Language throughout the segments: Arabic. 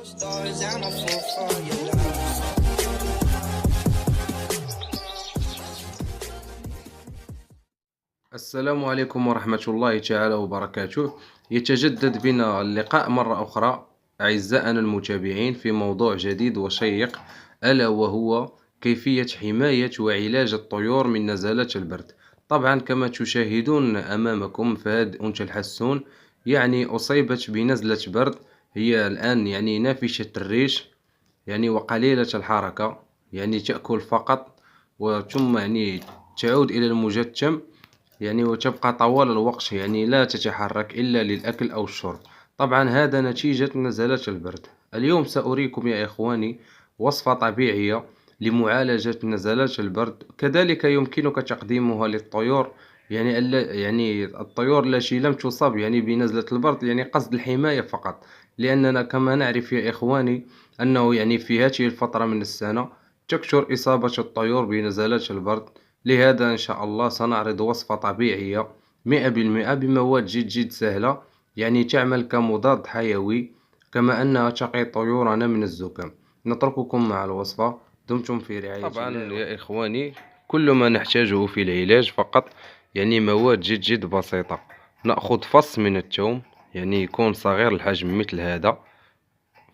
Stars, I'm a fool for your love. السلام عليكم ورحمة الله تعالى وبركاته. يتجدد بنا اللقاء مرة أخرى أعزائنا المتابعين في موضوع جديد وشيق، ألا وهو كيفية حماية وعلاج الطيور من نزلات البرد. طبعا كما تشاهدون أمامكم فهذه أنثى الحسون يعني أصيبت بنزلة برد. هي الآن يعني نافشة الريش يعني وقليلة الحركة، يعني تأكل فقط وثم يعني تعود إلى المجتمع يعني وتبقى طوال الوقت يعني لا تتحرك إلا للأكل أو الشرب. طبعا هذا نتيجة نزلات البرد. اليوم سأريكم يا إخواني وصفة طبيعية لمعالجة نزلات البرد، كذلك يمكنك تقديمها للطيور يعني يعني الطيور التي لم تصاب يعني بنزلة البرد، يعني قصد الحماية فقط، لأننا كما نعرف يا إخواني أنه يعني في هذه الفترة من السنة تكثر إصابة الطيور بنزلات البرد. لهذا إن شاء الله سنعرض وصفة طبيعية 100% بمواد جد سهلة، يعني تعمل كمضاد حيوي كما أنها تقي طيورنا من الزكام. نترككم مع الوصفة، دمتم في رعاية الله. طبعا يا إخواني كل ما نحتاجه في العلاج فقط يعني مواد جد بسيطة. نأخذ فص من الثوم، يعني يكون صغير الحجم مثل هذا،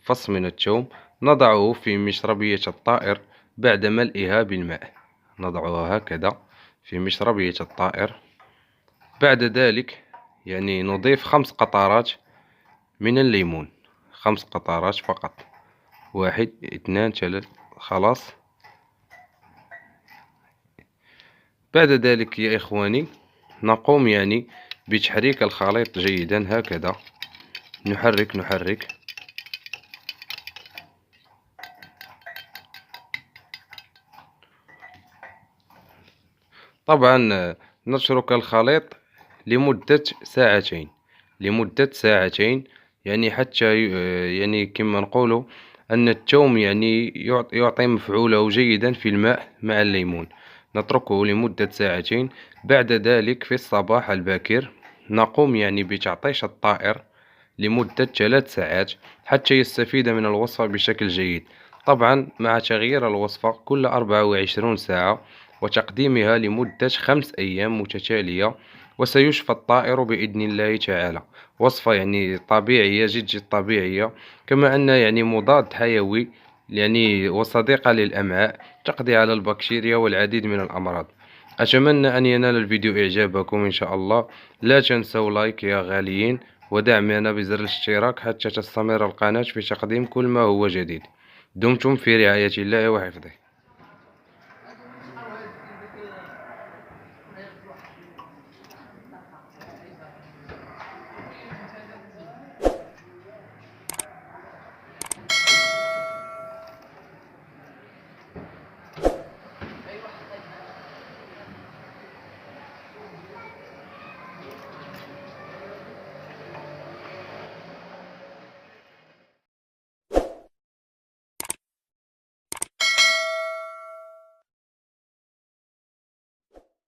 فص من الثوم نضعه في مشربية الطائر بعد ملئها بالماء. نضعها هكذا في مشربية الطائر. بعد ذلك يعني نضيف 5 قطرات من الليمون، 5 قطرات فقط، 1 2 3 خلاص. بعد ذلك يا إخواني نقوم يعني بتحريك الخليط جيدا هكذا، نحرك. طبعا نترك الخليط لمدة ساعتين، يعني حتى يعني كما نقولوا أن الثوم يعني يعطي مفعوله جيدا في الماء مع الليمون. نتركه لمدة ساعتين. بعد ذلك في الصباح الباكر نقوم يعني بتعطيش الطائر لمدة 3 ساعات حتى يستفيد من الوصفة بشكل جيد. طبعا مع تغيير الوصفة كل 24 ساعة وتقديمها لمدة 5 أيام متتالية، وسيشفى الطائر بإذن الله تعالى. وصفة يعني طبيعية جد طبيعية، كما أن يعني مضاد حيوي يعني وصديقة للأمعاء، تقضي على البكتيريا والعديد من الأمراض. أتمنى أن ينال الفيديو إعجابكم إن شاء الله. لا تنسوا لايك يا غاليين، ودعمنا بزر الاشتراك حتى تستمر القناة في تقديم كل ما هو جديد. دمتم في رعاية الله وحفظه.